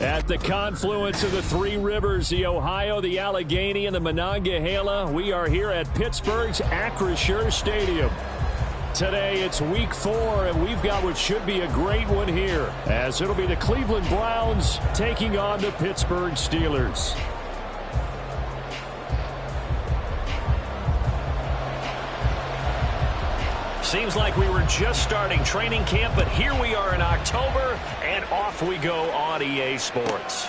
At the confluence of the three rivers, the Ohio, the Allegheny, and the Monongahela, we are here at Pittsburgh's Acrisure Stadium. Today, it's week 4, and we've got what should be a great one here, as it'll be the Cleveland Browns taking on the Pittsburgh Steelers. Seems like we were just starting training camp, but here we are in October, and off we go on EA Sports.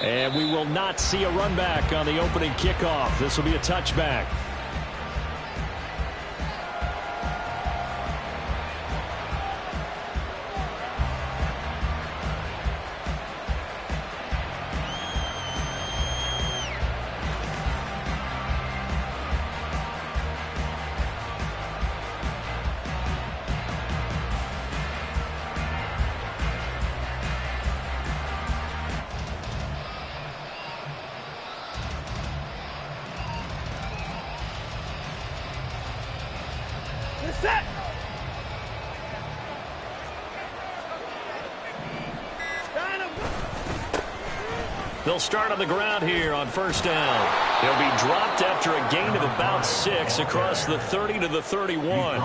And we will not see a run back on the opening kickoff. This will be a touchback. They'll start on the ground here on first down. He'll be dropped after a gain of about 6 across the 30 to the 31.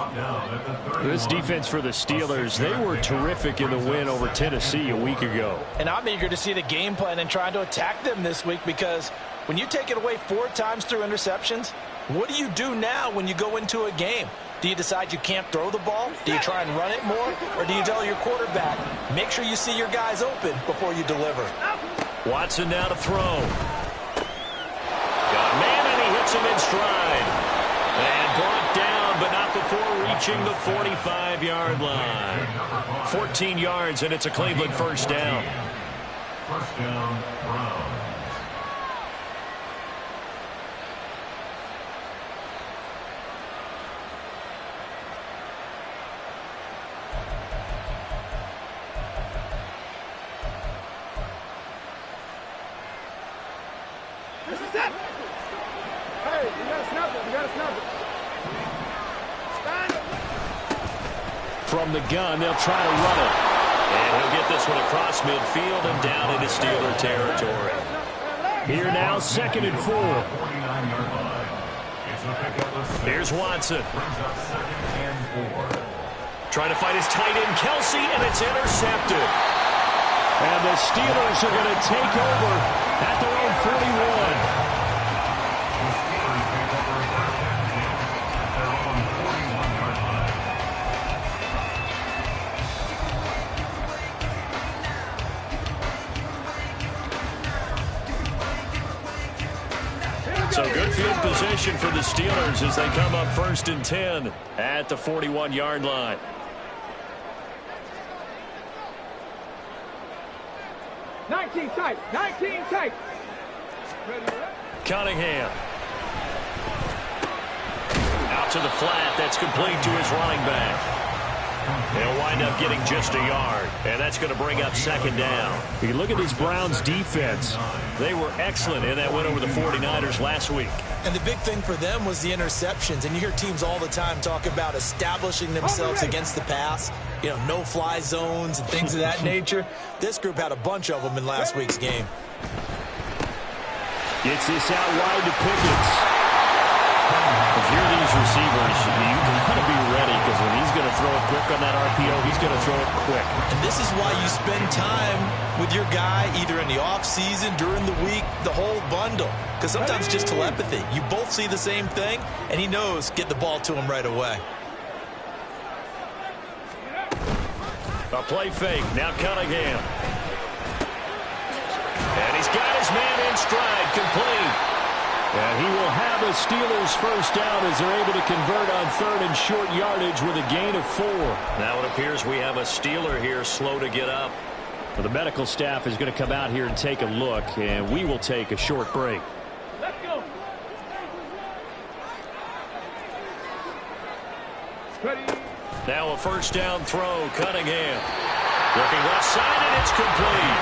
This defense for the Steelers, they were terrific in the win over Tennessee a week ago. And I'm eager to see the game plan and trying to attack them this week, because when you take it away 4 times through interceptions, what do you do now when you go into a game? Do you decide you can't throw the ball? Do you try and run it more? Or do you tell your quarterback, make sure you see your guys open before you deliver? Watson now to throw. Got a man, and he hits him in stride. And brought down, but not before reaching the 45-yard line. 14 yards, and it's a Cleveland first down. First down, Browns. From the gun, they'll try to run it. And he'll get this one across midfield and down into Steeler territory. Here now, 2nd and 4. Here's Watson. Trying to fight his tight end, Kelsey, and it's intercepted. And the Steelers are going to take over at their own 41. So good field position for the Steelers as they come up 1st and 10 at the 41-yard line. Tight. 19 tight. Cunningham. Out to the flat. That's complete to his running back. They'll wind up getting just a yard, and that's going to bring up 2nd down. You look at this Browns defense. They were excellent in that win over the 49ers last week. And the big thing for them was the interceptions. And you hear teams all the time talk about establishing themselves against the pass. You know, no-fly zones and things of that nature. This group had a bunch of them in last week's game. Gets this out wide to Pickens. If you're these receivers, you got to be ready, because when he's going to throw it quick on that RPO, he's going to throw it quick. And this is why you spend time with your guy either in the offseason, during the week, the whole bundle. Because sometimes just telepathy. You both see the same thing, and he knows get the ball to him right away. A play fake. Now Cunningham. And he's got his man in stride, complete. And he will have a Steelers first down as they're able to convert on 3rd and short yardage with a gain of 4. Now it appears we have a Steeler here slow to get up. Well, the medical staff is going to come out here and take a look, and we will take a short break. Let's go. Ready. Now a first down throw, Cunningham. Looking left side, and it's complete.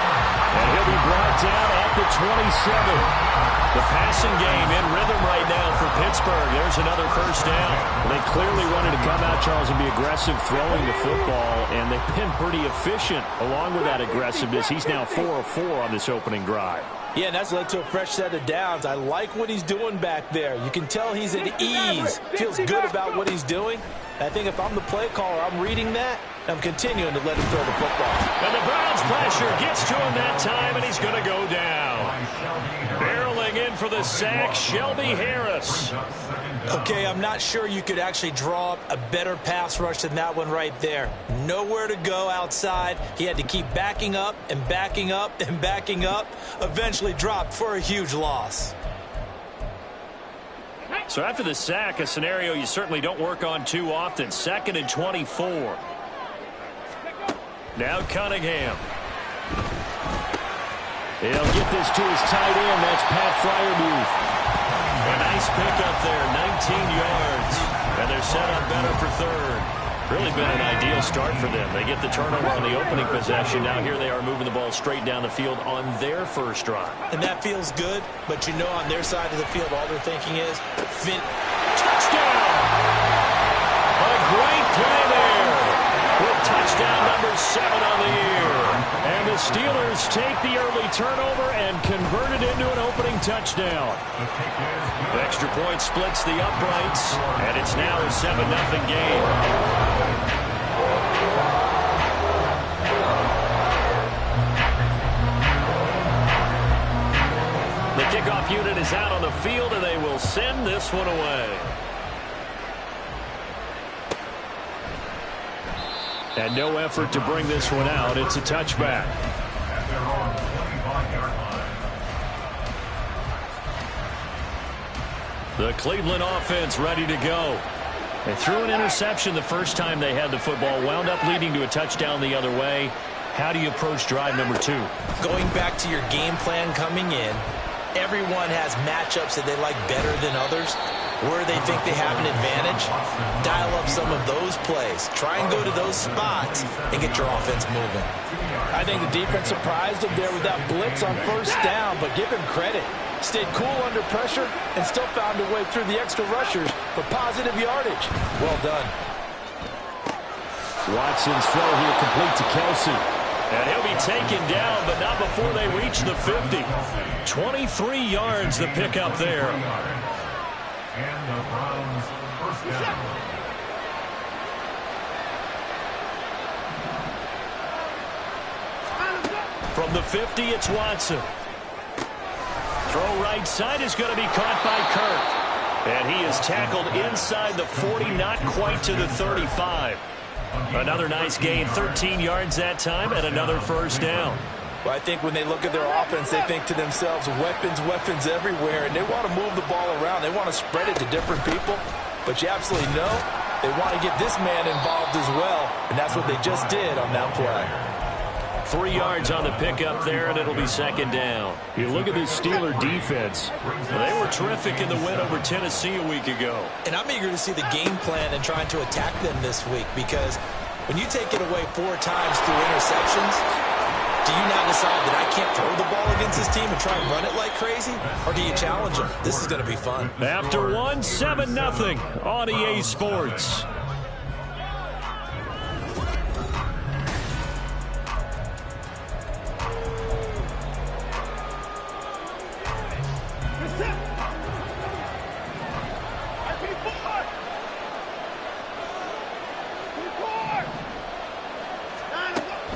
And he'll be brought down at the 27. The passing game in rhythm right now for Pittsburgh. There's another first down. They clearly wanted to come out, Charles, and be aggressive throwing the football, and they've been pretty efficient along with that aggressiveness. He's now 4 of 4 on this opening drive. Yeah, and that's led to a fresh set of downs. I like what he's doing back there. You can tell he's at ease, feels good about what he's doing. I think if I'm the play caller, I'm reading that, and I'm continuing to let him throw the football. And the Browns pressure gets to him that time, and he's going to go down. Barreling in for the sack, Shelby Harris. Okay, I'm not sure you could actually draw up a better pass rush than that one right there. Nowhere to go outside. He had to keep backing up and backing up and backing up. Eventually dropped for a huge loss. So after the sack, a scenario you certainly don't work on too often. 2nd and 24. Now Cunningham. He'll get this to his tight end. That's Pat Freiermuth. A nice pickup there, 19 yards. And they're set up better for third. Really been an ideal start for them. They get the turnover on the opening possession. Now here they are moving the ball straight down the field on their first drive. And that feels good, but you know on their side of the field all they're thinking is touchdown! A great play there with touchdown number 7 on the year. And the Steelers take the early turnover and convert it into an opening touchdown. The extra point splits the uprights, and it's now a 7-0 game. The kickoff unit is out on the field, and they will send this one away. And no effort to bring this one out. It's a touchback. The Cleveland offense ready to go. They threw an interception the first time they had the football, wound up leading to a touchdown the other way. How do you approach drive number 2? Going back to your game plan coming in, everyone has matchups that they like better than others. Where they think they have an advantage, dial up some of those plays. Try and go to those spots and get your offense moving. I think the defense surprised him there with that blitz on first down, but give him credit. Stayed cool under pressure and still found a way through the extra rushers for positive yardage. Well done. Watson's throw here complete to Kelsey. And he'll be taken down, but not before they reach the 50. 23 yards the pickup there. And the Browns first down. From the 50, it's Watson. Throw right side is going to be caught by Kirk. And he is tackled inside the 40, not quite to the 35. Another nice gain, 13 yards that time, and another first down. Well, I think when they look at their offense, they think to themselves, weapons, weapons everywhere, and they want to move the ball around. They want to spread it to different people, but you absolutely know they want to get this man involved as well, and that's what they just did on that play. 3 yards on the pickup there, and it'll be second down. You look at this Steeler defense. They were terrific in the win over Tennessee a week ago. And I'm eager to see the game plan and trying to attack them this week, because when you take it away 4 times through interceptions, do you now decide that I can't throw the ball against this team and try and run it like crazy? Or do you challenge them? This is going to be fun. After 7-0 on EA Sports.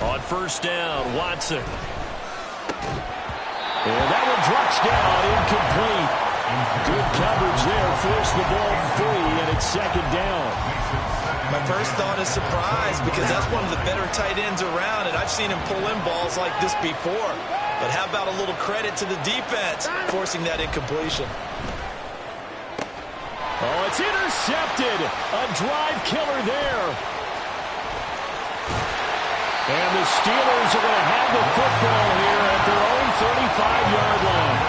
On first down, Watson. And that one drops down, incomplete. Good coverage there, forced the ball free, and it's second down. My first thought is surprise, because that's one of the better tight ends around, and I've seen him pull in balls like this before. But how about a little credit to the defense, forcing that incompletion? Oh, it's intercepted. A drive killer there. And the Steelers are going to have the football here at their own 35-yard line.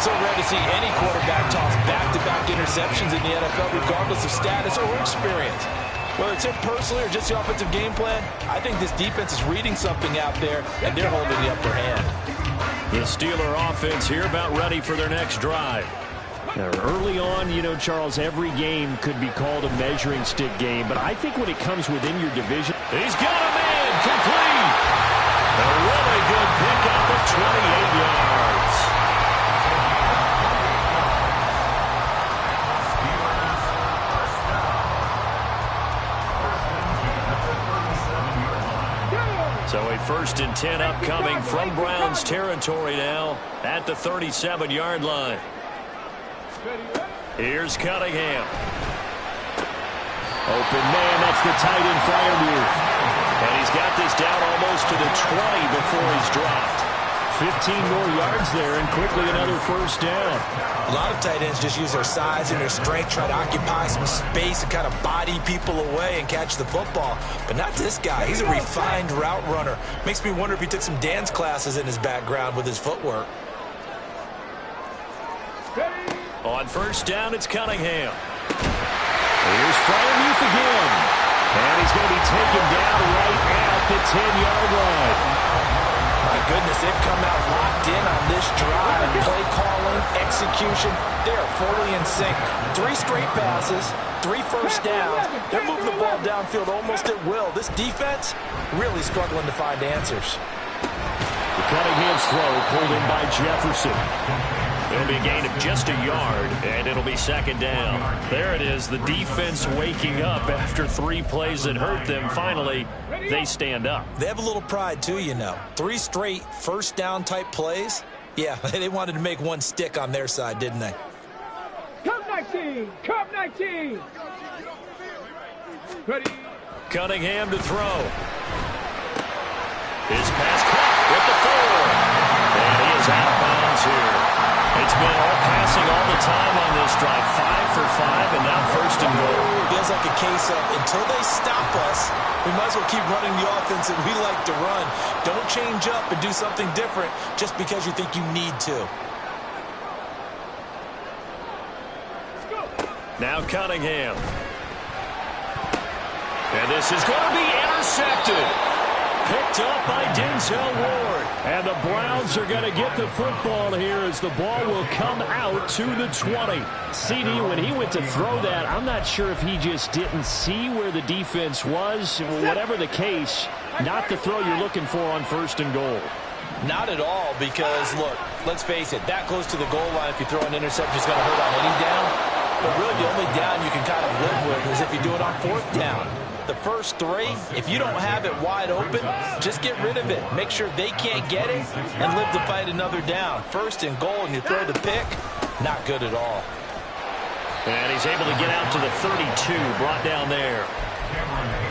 So rare to see any quarterback toss back-to-back interceptions in the NFL, regardless of status or experience. Whether it's him personally or just the offensive game plan, I think this defense is reading something out there, and they're holding the upper hand. The Steeler offense here about ready for their next drive. Now, early on, you know, Charles, every game could be called a measuring stick game, but I think when it comes within your division. He's got a man complete. A really good pickup of 28 yards. So a 1st and 10 upcoming from Browns territory now at the 37-yard line. Here's Cunningham. Open man, that's the tight end Freiermuth. And he's got this down almost to the 20 before he's dropped. 15 more yards there and quickly another 1st down. A lot of tight ends just use their size and their strength, try to occupy some space and kind of body people away and catch the football. But not this guy. He's a refined route runner. Makes me wonder if he took some dance classes in his background with his footwork. On 1st down, it's Cunningham. Here's Freiermuth again. And he's going to be taken down right at the 10-yard line. My goodness, they've come out locked in on this drive. Play calling, execution, they are fully in sync. 3 straight passes, 3 1st downs. They're moving the ball downfield almost at will. This defense really struggling to find answers. The Cunningham's throw pulled in by Jefferson. It'll be a gain of just a yard, and it'll be 2nd down. There it is, the defense waking up after 3 plays that hurt them. Finally, they stand up. They have a little pride, too, you know. 3 straight 1st down type plays. Yeah, they wanted to make one stick on their side, didn't they? Cup 19! Cup 19! Ready? Cunningham to throw. His pass caught with the 4. And he is out of bounds here. It's been all passing all the time on this drive. 5 for 5, and now 1st and goal. Feels like a case of until they stop us, we might as well keep running the offense that we like to run. Don't change up and do something different just because you think you need to. Now Cunningham. And this is going to be intercepted. Picked up by Denzel Ward. And the Browns are going to get the football here as the ball will come out to the 20. CD, when he went to throw that, I'm not sure if he just didn't see where the defense was. Whatever the case, not the throw you're looking for on 1st and goal. Not at all, because, look, let's face it, that close to the goal line, if you throw an interception, is going to hurt on any down. But really, the only down you can kind of live with is if you do it on 4th down. The first 3, if you don't have it wide open, just get rid of it. Make sure they can't get it and live to fight another down. 1st and goal, and you throw the pick, not good at all. And he's able to get out to the 32, brought down there.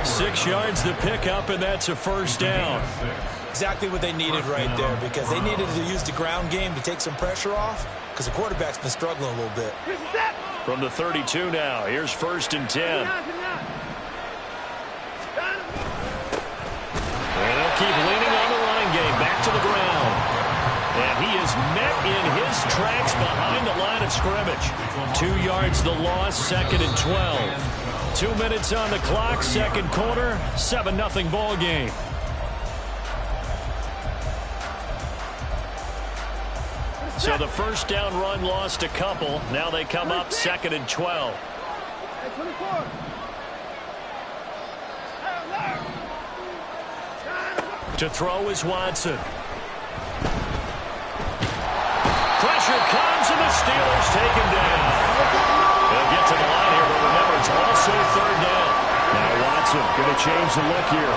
6 yards to pick up, and that's a 1st down. Exactly what they needed right there, because they needed to use the ground game to take some pressure off, because the quarterback's been struggling a little bit. From the 32 now, here's 1st and 10. And they'll keep leaning on the running game, back to the ground. And he is met in his tracks behind the line of scrimmage. 2 yards the loss, 2nd and 12. 2 minutes on the clock, 2nd quarter, 7-0 ball game. So the 1st down run lost a couple. Now they come up 2nd and 12. To throw is Watson. Pressure comes, and the Steelers take him down. They'll get to the line here, but remember, it's also 3rd down. Now Watson going to change the look here.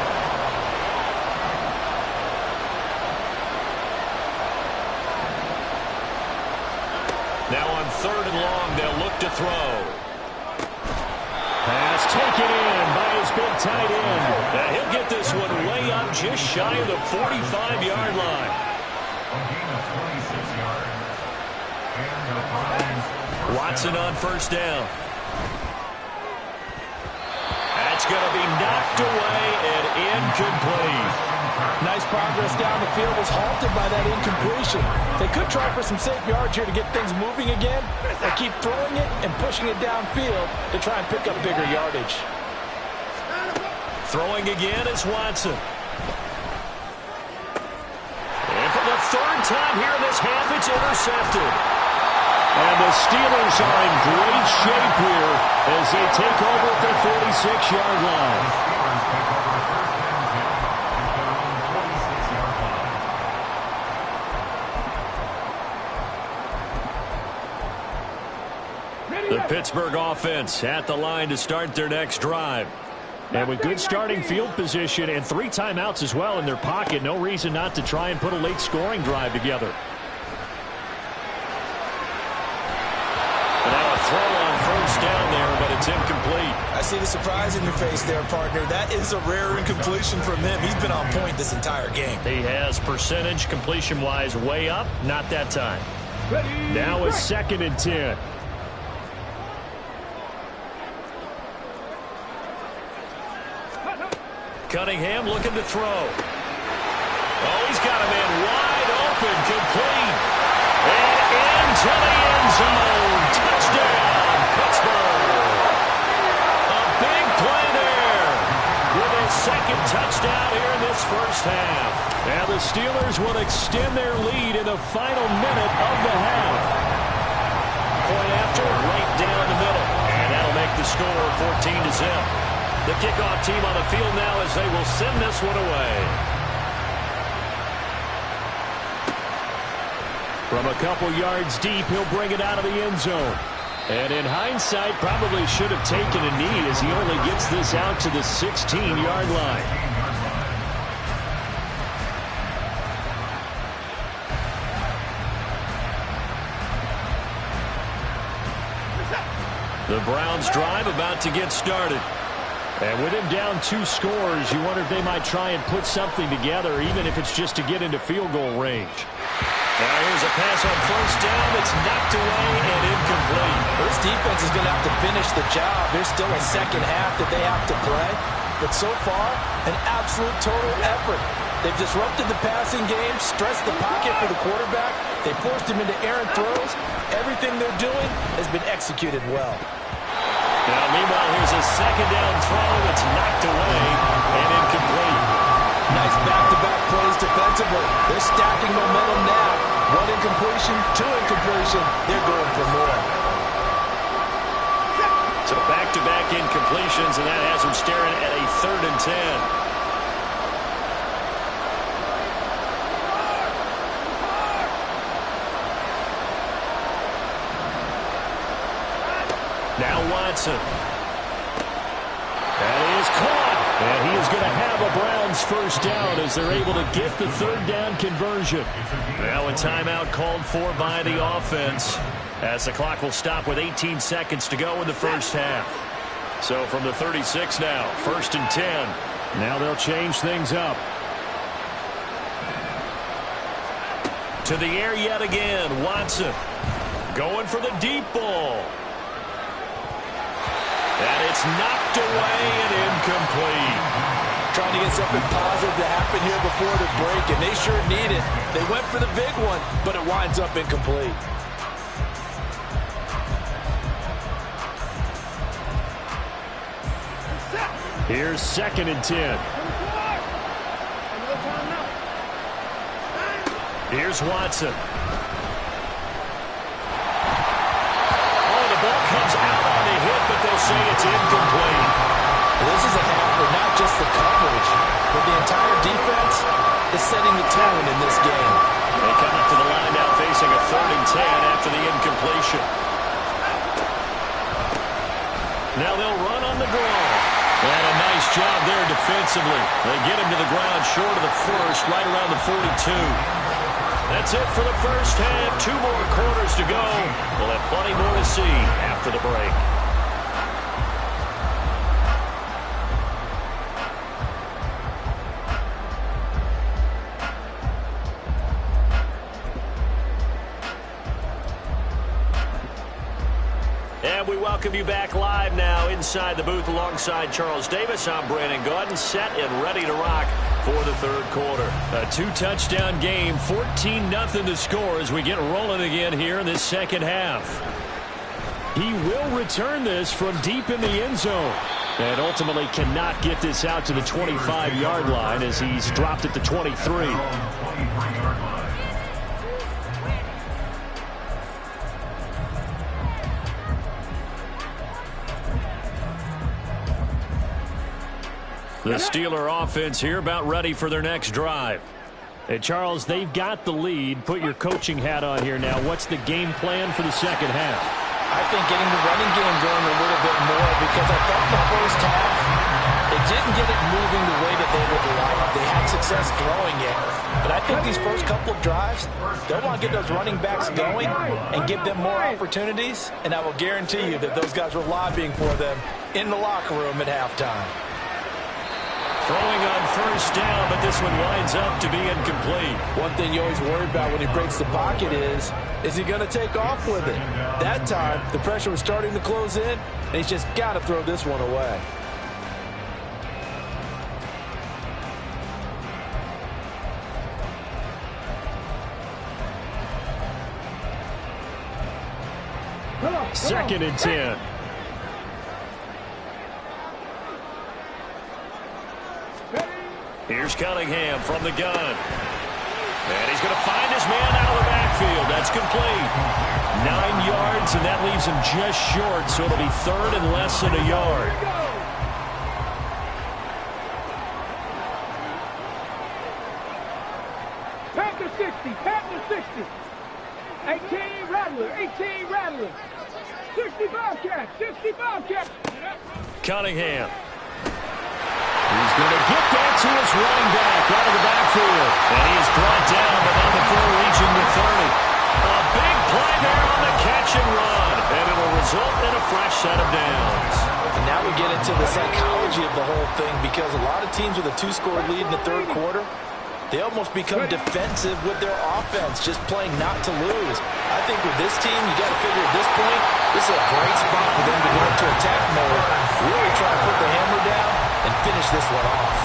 Now on 3rd and long, they'll look to throw. Pass taken in by his big tight end. Now he'll get this one way up just shy of the 45-yard line. Watson on 1st down. That's going to be knocked away and incomplete. Nice progress down the field, was halted by that incompletion. They could try for some safe yards here to get things moving again, or keep throwing it and pushing it downfield to try and pick up bigger yardage. Throwing again is Watson. And from the third time here in this half, it's intercepted. And the Steelers are in great shape here as they take over at their 46-yard line. The Pittsburgh offense at the line to start their next drive. And with good starting field position and 3 timeouts as well in their pocket, no reason not to try and put a late scoring drive together. And now a throw on first down there, but it's incomplete. I see the surprise in your face there, partner. That is a rare incompletion from him. He's been on point this entire game. He has percentage completion-wise way up, not that time. Now a 2nd and 10. Cunningham looking to throw. Oh, he's got a man wide open, complete. And into the end zone. Touchdown, Pittsburgh. A big play there with his 2nd touchdown here in this first half. Now the Steelers will extend their lead in the final minute of the half. Point after, right down the middle. And that'll make the score 14-0. The kickoff team on the field now as they will send this one away. From a couple yards deep, he'll bring it out of the end zone. And in hindsight, probably should have taken a knee as he only gets this out to the 16-yard line. The Browns drive about to get started. And with him down 2 scores, you wonder if they might try and put something together, even if it's just to get into field goal range. Now here's a pass on first down that's knocked away and incomplete. This defense is going to have to finish the job. There's still a second half that they have to play. But so far, an absolute total effort. They've disrupted the passing game, stressed the pocket for the quarterback. They forced him into errant throws. Everything they're doing has been executed well. Now, meanwhile, here's a 2nd down throw that's knocked away and incomplete. Nice back-to-back plays defensively. They're stacking momentum now. 1 incompletion, 2 incompletion. They're going for more. So back-to-back incompletions, and that has them staring at a 3rd and 10. Now Watson. That is caught. And he is going to have a Browns first down as they're able to get the 3rd down conversion. Now a timeout called for by the offense as the clock will stop with 18 seconds to go in the first half. So from the 36 now, 1st and 10. Now they'll change things up. To the air yet again, Watson. Going for the deep ball. And it's knocked away and incomplete. Trying to get something positive to happen here before the break, and they sure need it. They went for the big one, but it winds up incomplete. Here's 2nd and 10. Here's Watson. Ball comes out on the hit, but they'll say it's incomplete. Well, this is a half for not just the coverage, but the entire defense is setting the tone in this game. They come up to the line now facing a 3rd and 10 after the incompletion. Now they'll run on the draw. And a nice job there defensively. They get him to the ground short of the 1st, right around the 42. That's it for the first half. 2 more quarters to go. We'll have plenty more to see after the break. And we welcome you back live now inside the booth alongside Charles Davis. I'm Brandon Gaudin, set and ready to rock for the 3rd quarter. A 2-touchdown game, 14-0 the score as we get rolling again here in this 2nd half. He will return this from deep in the end zone and ultimately cannot get this out to the 25-yard line as he's dropped at the 23. The Steeler offense here about ready for their next drive. Hey, Charles, they've got the lead. Put your coaching hat on here now. What's the game plan for the second half? I think getting the running game going a little bit more, because I thought in the first half they didn't get it moving the way that they would like. They had success throwing it. But I think these first couple of drives, they'll want to get those running backs going and give them more opportunities. And I will guarantee you that those guys were lobbying for them in the locker room at halftime. Throwing on first down, but this one winds up to be incomplete. One thing you always worry about when he breaks the pocket is he going to take off with it? That time, the pressure was starting to close in, and he's just got to throw this one away. Second and 10. Here's Cunningham from the gun. And he's going to find his man out of the backfield. That's complete. 9 yards, and that leaves him just short, so it'll be third and less than a yard. Pack the 60, pack the 60. 18 Rattler, 18 Rattler. 60 Bobcat, 60 Bobcat. Cunningham. He's going to get that to his running back out of the backfield. And he is brought down, but on the throw, reaching the 30. A big play there on the catch and run. And it'll result in a fresh set of downs. And now we get into the psychology of the whole thing, because a lot of teams with a 2-score lead in the third quarter, they almost become defensive with their offense, just playing not to lose. I think with this team, you got to figure at this point, this is a great spot for them to go into attack mode, really try to put the hammer down and finish this one off.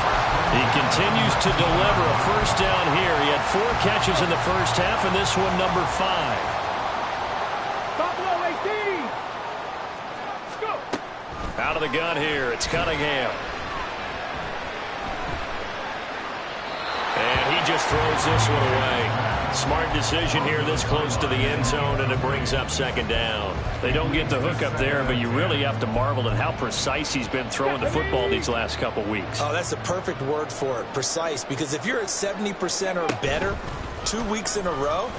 He continues to deliver a first down here. He had 4 catches in the first half, and this one number 5. Buffalo 18. Go. Out of the gun here, it's Cunningham. And he just throws this one away. Smart decision here this close to the end zone, and it brings up second down. They don't get the hook up there, but you really have to marvel at how precise he's been throwing the football these last couple weeks. Oh, that's a perfect word for it, precise, because if you're at 70% or better 2 weeks in a row,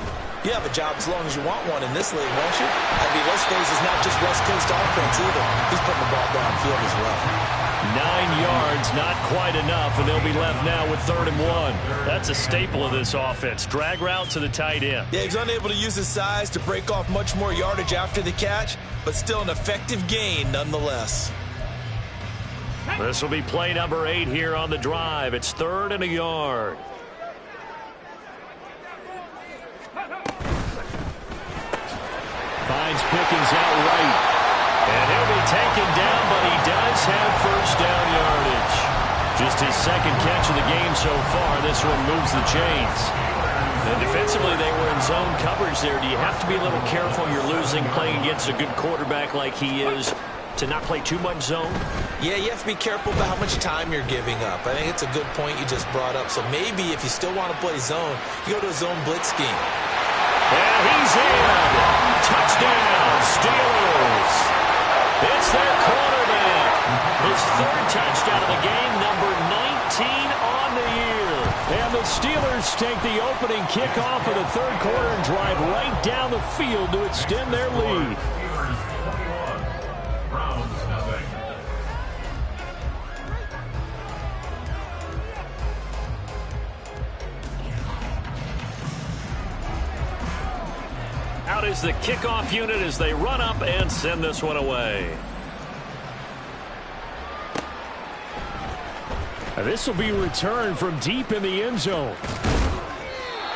you have a job as long as you want one in this league, won't you? I mean, let's face it's not just West Coast offense either. He's putting the ball downfield as well. 9 yards, not quite enough, and they'll be left now with 3rd and 1. That's a staple of this offense. Drag route to the tight end. Yeah, he's unable to use his size to break off much more yardage after the catch, but still an effective gain nonetheless. This will be play number 8 here on the drive. It's 3rd and a yard. Finds Pickens out right. And he'll be taken down, but he does have first down yardage. Just his second catch of the game so far. This one moves the chains. And defensively, they were in zone coverage there. Do you have to be a little careful? You're losing playing against a good quarterback like he is to not play too much zone? Yeah, you have to be careful about how much time you're giving up. I think it's a good point you just brought up. So maybe if you still want to play zone, you go to a zone blitz scheme. And he's in. Touchdown, Steelers. It's their quarterback. His 3rd touchdown of the game, number 19 on the year. And the Steelers take the opening kickoff of the third quarter and drive right down the field to extend their lead. Steelers 21, Browns nothing. Out is the kickoff unit as they run up and send this one away. This will be returned from deep in the end zone.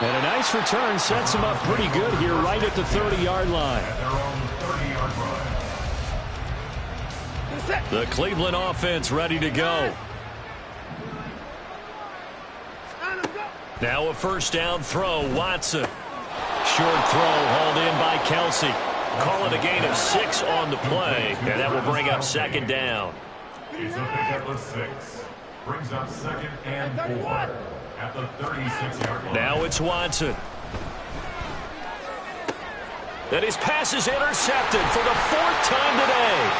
And a nice return sets him up pretty good here right at the 30-yard line. At their own 30-yard line. The Cleveland offense ready to go. Now a first down throw, Watson. Short throw hauled in by Kelsey. Call it a gain of 6 on the play, and that will bring up second down. It's a pickup of 6. Brings up 2nd and 4 at the 36-yard line. Now it's Watson. And his pass is intercepted for the 4th time today.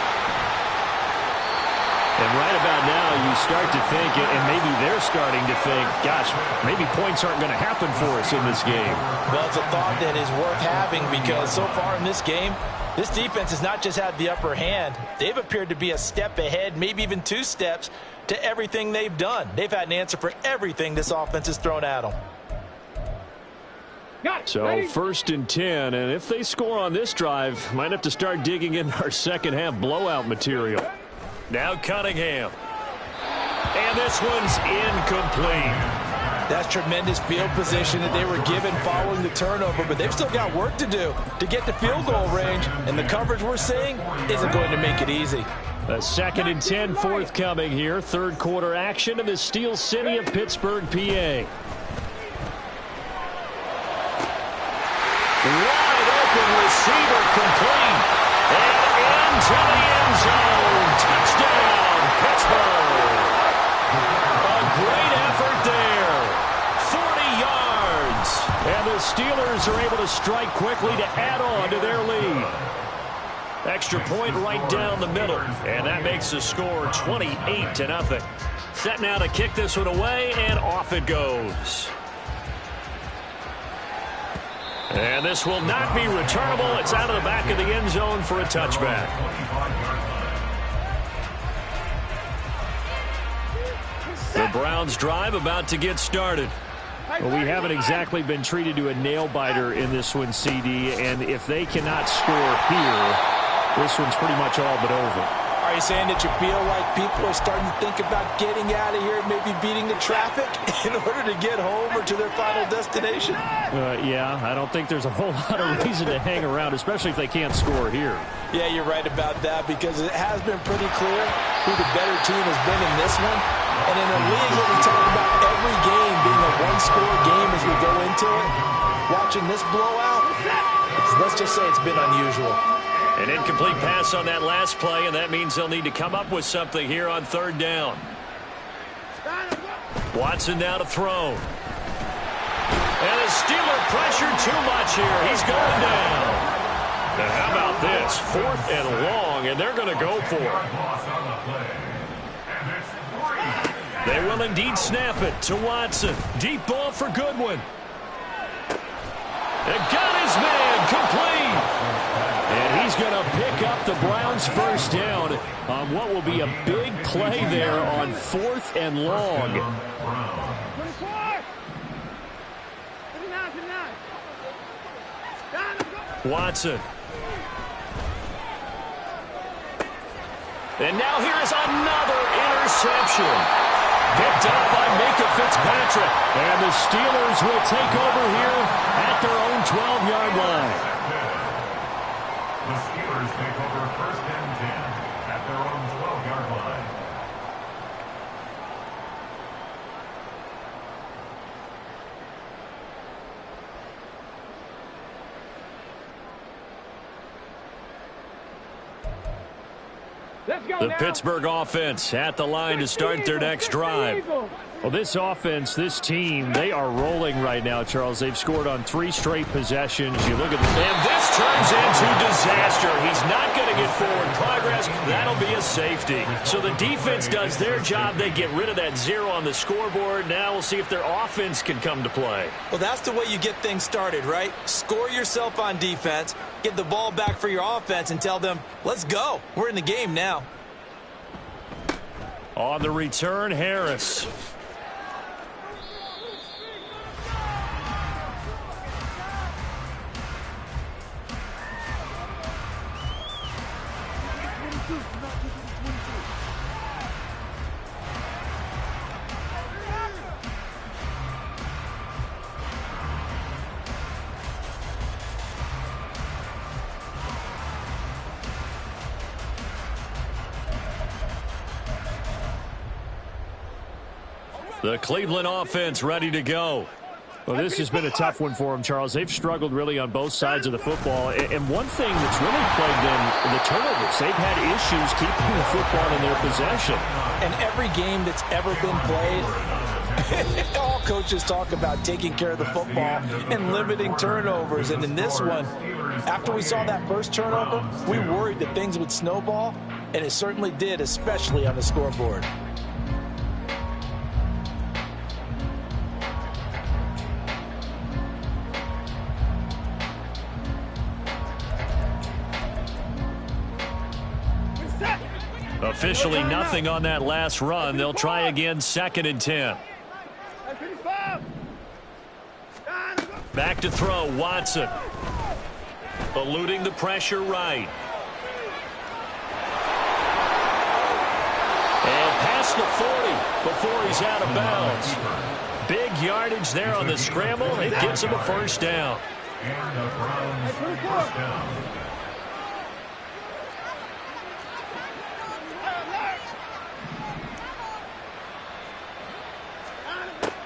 And right about now, you start to think, and maybe they're starting to think, gosh, maybe points aren't going to happen for us in this game. Well, it's a thought that is worth having because so far in this game, this defense has not just had the upper hand. They've appeared to be a step ahead, maybe even 2 steps to everything they've done. They've had an answer for everything this offense has thrown at them. So 1st and 10, and if they score on this drive, might have to start digging in our second half blowout material. Now Cunningham. And this one's incomplete. That's tremendous field position that they were given following the turnover, but they've still got work to do to get to field goal range, and the coverage we're seeing isn't going to make it easy. A 2nd and 10 forthcoming here. 3rd quarter action in the Steel City of Pittsburgh, PA. Wide open receiver complete. And into the end zone. Touchdown, Pittsburgh. A great effort there. 40 yards. And the Steelers are able to strike quickly to add on to their lead. Extra point right down the middle. And that makes the score 28-0. Set now to kick this one away, and off it goes. And this will not be returnable. It's out of the back of the end zone for a touchback. The Browns drive about to get started. Well, we haven't exactly been treated to a nail-biter in this one, CD, and if they cannot score here, this one's pretty much all but over. Are you saying that you feel like people are starting to think about getting out of here and maybe beating the traffic in order to get home or to their final destination? Yeah, I don't think there's a whole lot of reason to hang around, especially if they can't score here. Yeah, you're right about that because it has been pretty clear who the better team has been in this one. And in a league where we talk about every game being a one-score game as we go into it, watching this blowout, let's just say it's been unusual. An incomplete pass on that last play, and that means they'll need to come up with something here on 3rd down. Watson now to throw. And the Steeler pressure too much here. He's going down. And how about this? 4th and long, and they're going to go for it. They will indeed snap it to Watson. Deep ball for Goodwin. And got his man complete. And he's going to pick up the Browns' first down on what will be a big play there on 4th and long. 24. Watson. And now here is another interception. Picked up by Minkah Fitzpatrick. And the Steelers will take over here at their own 12-yard line. The Steelers take over 1st and 10 at their own 12-yard line. The Pittsburgh offense at the line to start their next drive. Well, this offense, this team, they are rolling right now, Charles. They've scored on 3 straight possessions. You look at this, and this turns into disaster. He's not going to get forward progress. That'll be a safety. So the defense does their job. They get rid of that 0 on the scoreboard. Now we'll see if their offense can come to play. Well, that's the way you get things started, right? Score yourself on defense, give the ball back for your offense, and tell them, let's go. We're in the game now. On the return, Harris. The Cleveland offense ready to go. Well, this has been a tough one for them, Charles. They've struggled really on both sides of the football. And one thing that's really plagued them, the turnovers. They've had issues keeping the football in their possession. And every game that's ever been played, all coaches talk about taking care of the football and limiting turnovers. And in this one, after we saw that first turnover, we worried that things would snowball. and it certainly did, especially on the scoreboard. Officially nothing on that last run. They'll try again, 2nd and 10. Back to throw, Watson. Eluding the pressure right. And past the 40 before he's out of bounds. Big yardage there on the scramble. It gets him a first down. And the Browns first down.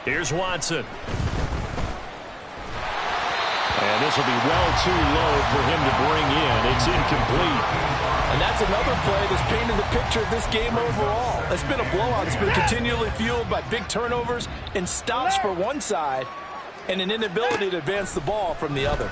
Here's Watson. And this will be well too low for him to bring in. It's incomplete. And that's another play that's painted the picture of this game overall. It's been a blowout. It's been continually fueled by big turnovers and stops for one side and an inability to advance the ball from the other.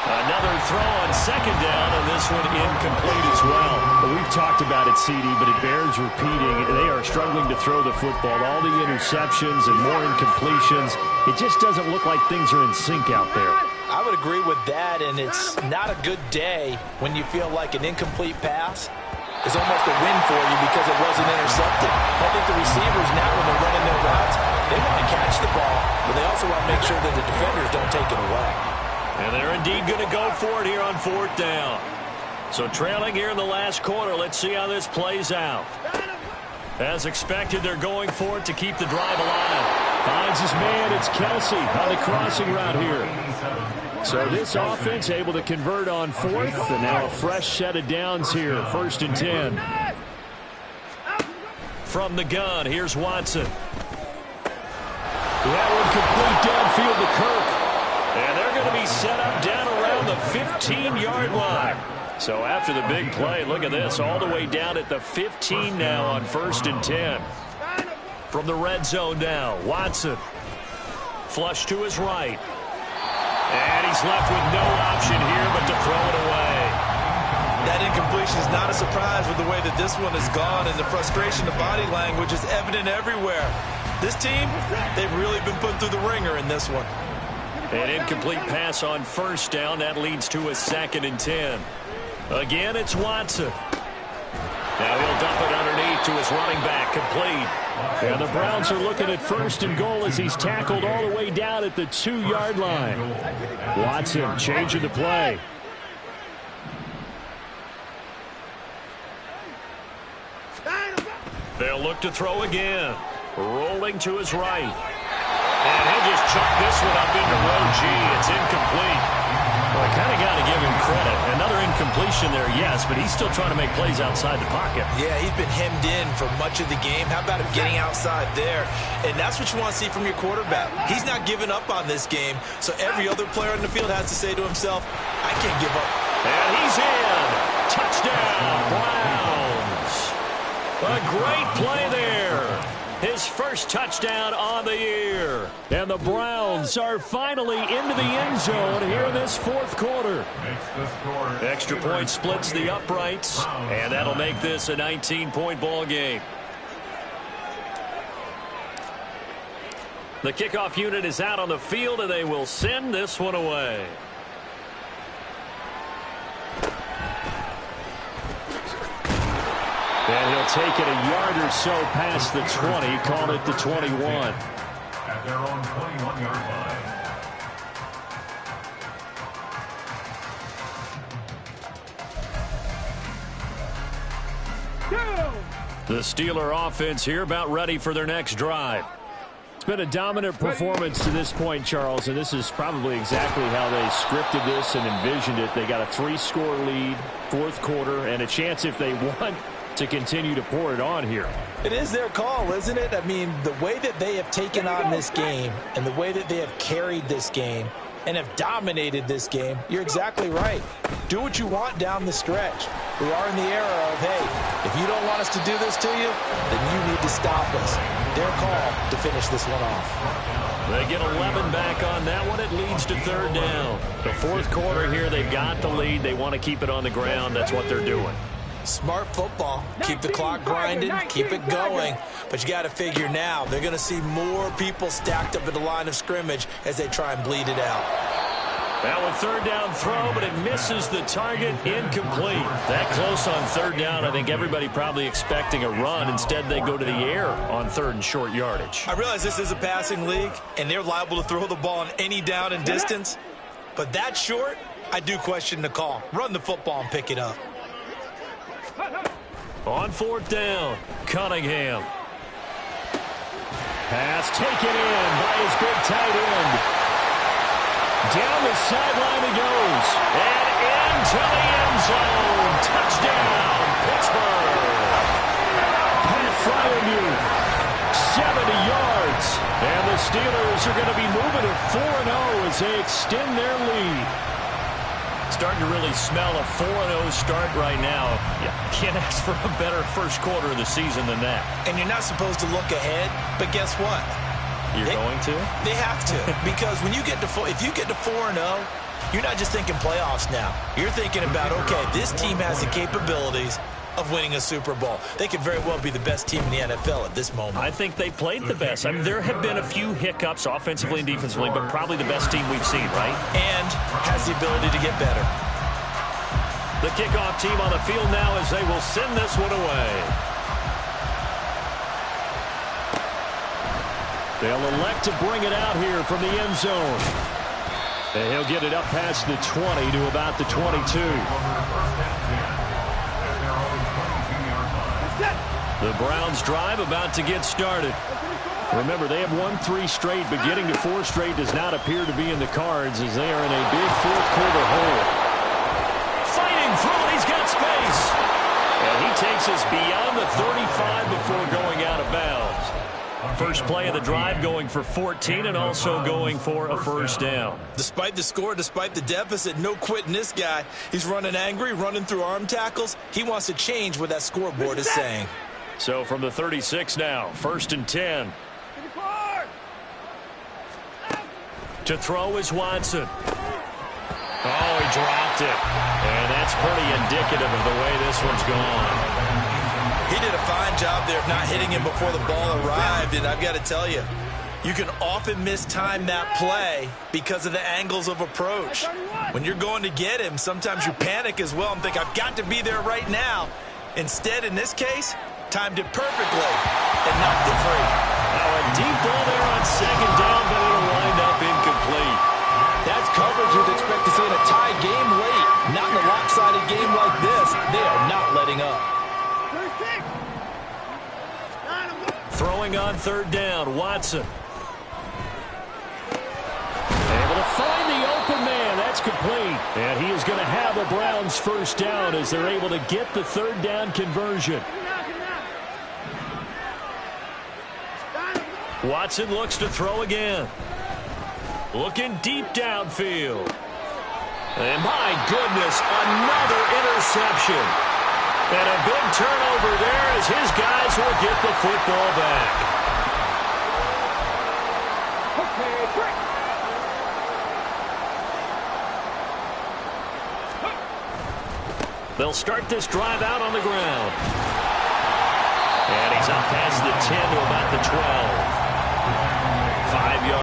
Another throw on 2nd down, and this one incomplete as well. We've talked about it, CD, but it bears repeating. They are struggling to throw the football. All the interceptions and more incompletions. It just doesn't look like things are in sync out there. I would agree with that, and it's not a good day when you feel like an incomplete pass is almost a win for you because it wasn't intercepted. I think the receivers now, when they're running their routes, they want to catch the ball, but they also want to make sure that the defenders don't take it away. And they're indeed going to go for it here on 4th down. So trailing here in the last quarter, let's see how this plays out. As expected, they're going for it to keep the drive alive. Finds his man. It's Kelsey on the crossing route here. So this offense able to convert on 4th, and now a fresh set of downs here. 1st and 10. From the gun, here's Watson. That one complete downfield to Kirk. And they're going to be set up down around the 15-yard line. So after the big play, look at this, all the way down at the 15 now on 1st and 10. From the red zone now, Watson. Flush to his right. And he's left with no option here but to throw it away. That incompletion is not a surprise with the way that this one has gone, and the frustration, the body language is evident everywhere. This team, they've really been put through the ringer in this one. An incomplete pass on 1st down. That leads to a 2nd and 10. Again, it's Watson. Now he'll dump it underneath to his running back, complete. And the Browns are looking at 1st and goal as he's tackled all the way down at the 2-yard line. Watson changing the play. They'll look to throw again. Rolling to his right. And he'll just chuck this one up into row G. It's incomplete. Well, I kind of got to give him credit. Another incompletion there, yes, but he's still trying to make plays outside the pocket. Yeah, he's been hemmed in for much of the game. How about him getting outside there? And that's what you want to see from your quarterback. He's not giving up on this game, so every other player in the field has to say to himself, I can't give up. And he's in. Touchdown, Browns. A great play there. His first touchdown on the year. And the Browns are finally into the end zone here in this 4th quarter. Extra point splits the uprights, and that'll make this a 19-point ball game. The kickoff unit is out on the field, and they will send this one away. And he'll take it a yard or so past the 20, call it the 21. At their own 21-yard line. The Steeler offense here about ready for their next drive. It's been a dominant performance to this point, Charles, and this is probably exactly how they scripted this and envisioned it. They got a 3-score lead, 4th quarter, and a chance if they want to continue to pour it on here. It is their call, isn't it? I mean, the way that they have taken on this game and the way that they have carried this game and have dominated this game, you're exactly right. Do what you want down the stretch. We are in the era of, hey, if you don't want us to do this to you, then you need to stop us. Their call to finish this one off. They get 11 back on that one. It leads to third down. The fourth quarter here, they've got the lead. They want to keep it on the ground. That's what they're doing. Smart football. Keep the clock grinding, keep it going. But you got to figure now, they're going to see more people stacked up at the line of scrimmage as they try and bleed it out. That one third down throw, but it misses the target. Incomplete. That close on third down, I think everybody probably expecting a run. Instead, they go to the air on third and short yardage. I realize this is a passing league, and they're liable to throw the ball on any down and distance. But that short, I do question the call. Run the football and pick it up. On fourth down, Cunningham. Pass taken in by his big tight end. Down the sideline he goes. And into the end zone. Touchdown, Pittsburgh. Pat Freiermuth, 70 yards. And the Steelers are going to be moving to 4-0 as they extend their lead. Starting to really smell a 4-0 start right now. Yeah, can't ask for a better first quarter of the season than that. And you're not supposed to look ahead, but guess what? You're going to? They have to, because when you get to if you get to 4-0, you're not just thinking playoffs now. You're thinking about, okay, this team has the capabilities of winning a Super Bowl. They could very well be the best team in the NFL at this moment. I think they played the best. I mean, there have been a few hiccups offensively and defensively, but probably the best team we've seen, right? And has the ability to get better. The kickoff team on the field now as they will send this one away. They'll elect to bring it out here from the end zone. And he'll get it up past the 20 to about the 22. The Browns drive about to get started. Remember, they have won 3 straight, but getting to 4 straight does not appear to be in the cards as they are in a big fourth quarter hole. Fighting through, he's got space. And he takes us beyond the 35 before going out of bounds. First play of the drive going for 14 and also going for a first down. Despite the score, despite the deficit, no quitting this guy. He's running angry, running through arm tackles. He wants to change what that scoreboard is saying. So from the 36 now, first and 10. To throw is Watson. Oh, he dropped it. And that's pretty indicative of the way this one's gone. He did a fine job there of not hitting him before the ball arrived, and I've got to tell you, you can often mistime that play because of the angles of approach. When you're going to get him, sometimes you panic as well and think, I've got to be there right now. Instead, in this case, timed it perfectly and knocked it free. Now a deep ball there on second down, but it'll wind up incomplete. That's coverage you'd expect to see in a tie game late. Not in a lopsided game like this. They are not letting up. Throwing on third down, Watson. Able to find the open man. That's complete. And he is going to have the Browns first down as they're able to get the third down conversion. Watson looks to throw again. Looking deep downfield. And my goodness, another interception. And a big turnover there as his guys will get the football back. They'll start this drive out on the ground. And he's up past the 10 to about the 12. 5 yards.